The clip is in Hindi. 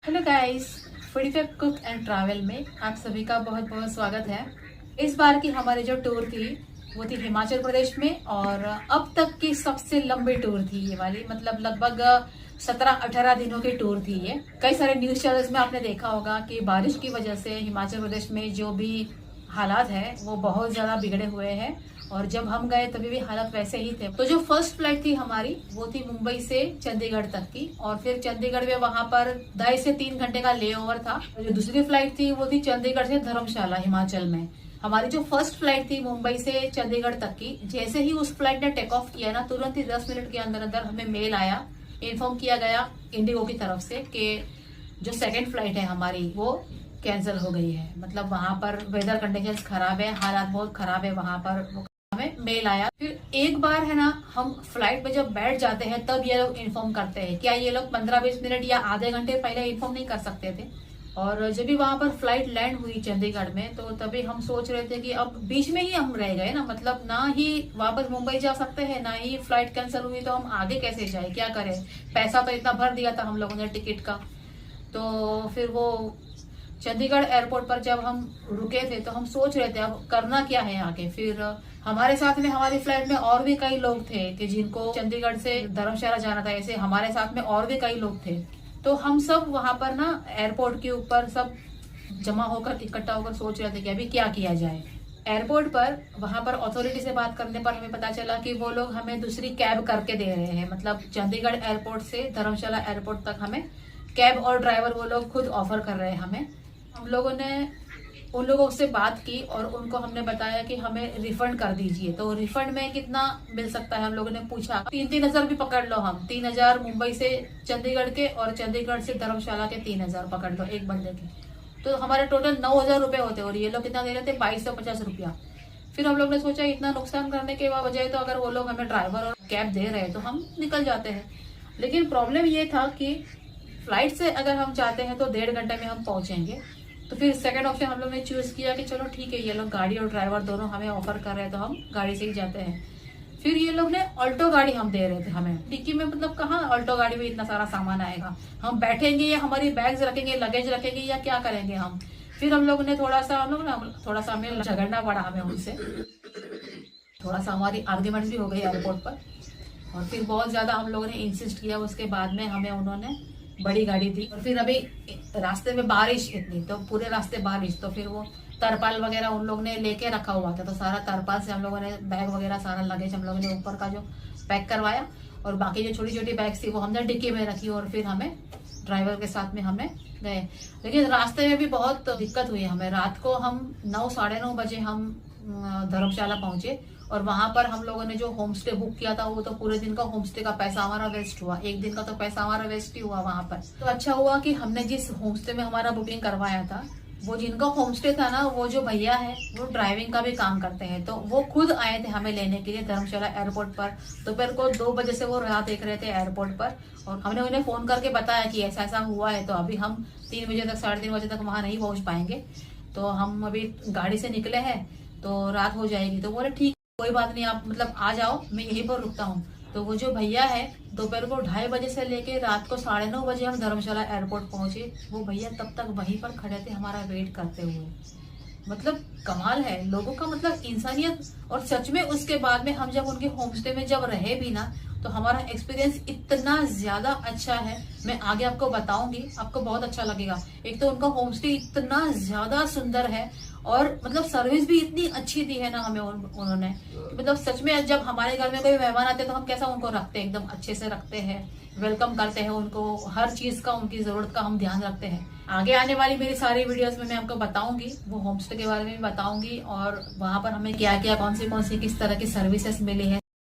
Hello guys, foodie fab cook and travel में आप सभी का बहुत बहुत स्वागत है। इस बार की हमारी जो टूर थी वो थी हिमाचल प्रदेश में और अब तक की सबसे लंबी टूर थी ये वाली। मतलब लगभग 17-18 दिनों की टूर थी ये। कई सारे न्यूज चैनल्स में आपने देखा होगा कि बारिश की वजह से हिमाचल प्रदेश में जो भी हालात है वो बहुत ज्यादा बिगड़े हुए हैं और जब हम गए तभी भी हालत वैसे ही थे। तो जो फर्स्ट फ्लाइट थी हमारी वो थी मुंबई से चंडीगढ़ तक की और फिर चंडीगढ़ में वहां पर 2.5 से 3 घंटे का ले ओवर था। जो दूसरी फ्लाइट थी वो थी चंडीगढ़ से धर्मशाला हिमाचल में। हमारी जो फर्स्ट फ्लाइट थी मुंबई से चंडीगढ़ तक की, जैसे ही उस फ्लाइट ने टेक ऑफ किया ना, तुरंत ही 10 मिनट के अंदर अंदर हमें मेल आया, इन्फॉर्म किया गया इंडिगो की तरफ से कि जो सेकेंड फ्लाइट है हमारी वो कैंसिल हो गई है। मतलब वहां पर वेदर कंडीशंस खराब है, हालात बहुत खराब है वहां पर। हमें मेल आया। फिर एक बार है ना, हम फ्लाइट में जब बैठ जाते हैं तब ये लोग इन्फॉर्म करते हैं। क्या ये लोग 15-20 मिनट या आधे घंटे पहले इन्फॉर्म नहीं कर सकते थे? और जब भी वहां पर फ्लाइट लैंड हुई चंडीगढ़ में तो तभी हम सोच रहे थे कि अब बीच में ही हम रह गए ना, मतलब ना ही वापस मुंबई जा सकते हैं ना ही फ्लाइट कैंसिल हुई, तो हम आगे कैसे जाए, क्या करें? पैसा तो इतना भर दिया था हम लोगों ने टिकट का। तो फिर वो चंडीगढ़ एयरपोर्ट पर जब हम रुके थे तो हम सोच रहे थे अब करना क्या है आगे। फिर हमारे साथ में हमारी फ्लाइट में और भी कई लोग थे कि जिनको चंडीगढ़ से धर्मशाला जाना था। ऐसे हमारे साथ में और भी कई लोग थे। तो हम सब वहां पर ना एयरपोर्ट के ऊपर सब जमा होकर इकट्ठा होकर सोच रहे थे कि अभी क्या किया जाए। एयरपोर्ट पर वहां पर अथॉरिटी से बात करने पर हमें पता चला कि वो लोग हमें दूसरी कैब करके दे रहे हैं। मतलब चंडीगढ़ एयरपोर्ट से धर्मशाला एयरपोर्ट तक हमें कैब और ड्राइवर वो लोग खुद ऑफर कर रहे हैं हमें। हम लोगों ने उन लोगों से बात की और उनको हमने बताया कि हमें रिफंड कर दीजिए। तो रिफंड में कितना मिल सकता है हम लोगों ने पूछा। 3,000 भी पकड़ लो, हम 3,000 मुंबई से चंडीगढ़ के और चंडीगढ़ से धर्मशाला के 3,000 पकड़ लो एक बंदे के, तो हमारे टोटल 9,000 रुपए होते और ये लोग कितना दे रहे थे? 2,250 रुपया। फिर हम लोग ने सोचा इतना नुकसान करने के बजाय तो अगर वो लोग हमें ड्राइवर और कैब दे रहे हैं तो हम निकल जाते हैं। लेकिन प्रॉब्लम ये था कि फ्लाइट से अगर हम चाहते हैं तो 1.5 घंटे में हम पहुंचेंगे। तो फिर सेकंड ऑप्शन हम लोग ने चूज किया कि चलो ठीक है, ये लोग गाड़ी और ड्राइवर दोनों हमें ऑफर कर रहे हैं तो हम गाड़ी से ही जाते हैं। फिर ये लोग ने ऑल्टो गाड़ी हम दे रहे थे हमें डिक्की में। मतलब कहाँ ऑल्टो गाड़ी में इतना सारा सामान आएगा, हम बैठेंगे या हमारी बैग्स रखेंगे, लगेज रखेंगे या क्या करेंगे हम? फिर हम लोग ने थोड़ा सा हमें झगड़ना पड़ा हमें उनसे, थोड़ा सा हमारी आर्ग्यूमेंट भी हो गई एयरपोर्ट पर। और फिर बहुत ज्यादा हम लोगों ने इंसिस्ट किया, उसके बाद में हमें उन्होंने बड़ी गाड़ी दी। और फिर अभी रास्ते में बारिश इतनी, तो पूरे रास्ते बारिश, तो फिर वो तरपाल वगैरह उन लोगों ने लेके रखा हुआ था। तो सारा तरपाल से हम लोगों ने बैग वगैरह सारा लगेज हम लोगों ने ऊपर का जो पैक करवाया और बाकी जो छोटी छोटी बैग्स थी वो हमने डिक्की में रखी और फिर हमें ड्राइवर के साथ में हमें गए। लेकिन रास्ते में भी बहुत दिक्कत हुई हमें। रात को हम 9-9:30 बजे हम धर्मशाला पहुंचे और वहां पर हम लोगों ने जो होम स्टे बुक किया था वो तो पूरे दिन का होम स्टे का पैसा हमारा वेस्ट हुआ। एक दिन का तो पैसा हमारा वेस्ट ही हुआ वहां पर। तो अच्छा हुआ कि हमने जिस होम स्टे में हमारा बुकिंग करवाया था, वो जिनका होम स्टे था ना, वो जो भैया है वो ड्राइविंग का भी काम करते हैं। तो वो खुद आए थे हमें लेने के लिए धर्मशाला एयरपोर्ट पर। दोपहर को 2 बजे से वो राह देख रहे थे एयरपोर्ट पर और हमने उन्हें फोन करके बताया कि ऐसा ऐसा हुआ है, तो अभी हम 3 बजे तक 3:30 बजे तक वहां नहीं पहुंच पाएंगे, तो हम अभी गाड़ी से निकले हैं तो रात हो जाएगी। तो बोले ठीक, कोई बात नहीं, आप मतलब आ जाओ, मैं यहीं पर रुकता हूँ। तो वो जो भैया है दोपहर को 2:30 बजे से लेके रात को 9:30 बजे हम धर्मशाला एयरपोर्ट पहुंचे। वो भैया तब तक वहीं पर खड़े थे हमारा वेट करते हुए। मतलब कमाल है लोगों का, मतलब इंसानियत। और सच में उसके बाद में हम जब उनके होम स्टे में जब रहे भी ना, तो हमारा एक्सपीरियंस इतना ज्यादा अच्छा है, मैं आगे आपको बताऊंगी, आपको बहुत अच्छा लगेगा। एक तो उनका होम स्टे इतना ज्यादा सुंदर है और मतलब सर्विस भी इतनी अच्छी दी है ना हमें उन्होंने। मतलब सच में जब हमारे घर में कोई मेहमान आते हैं तो हम कैसा उनको रखते हैं, एकदम अच्छे से रखते हैं, वेलकम करते हैं उनको, हर चीज का उनकी जरूरत का हम ध्यान रखते हैं। आगे आने वाली मेरी सारी वीडियोस में मैं आपको बताऊंगी, वो होम स्टे के बारे में भी बताऊंगी और वहां पर हमें क्या क्या कौन सी किस तरह की सर्विसेज मिली है।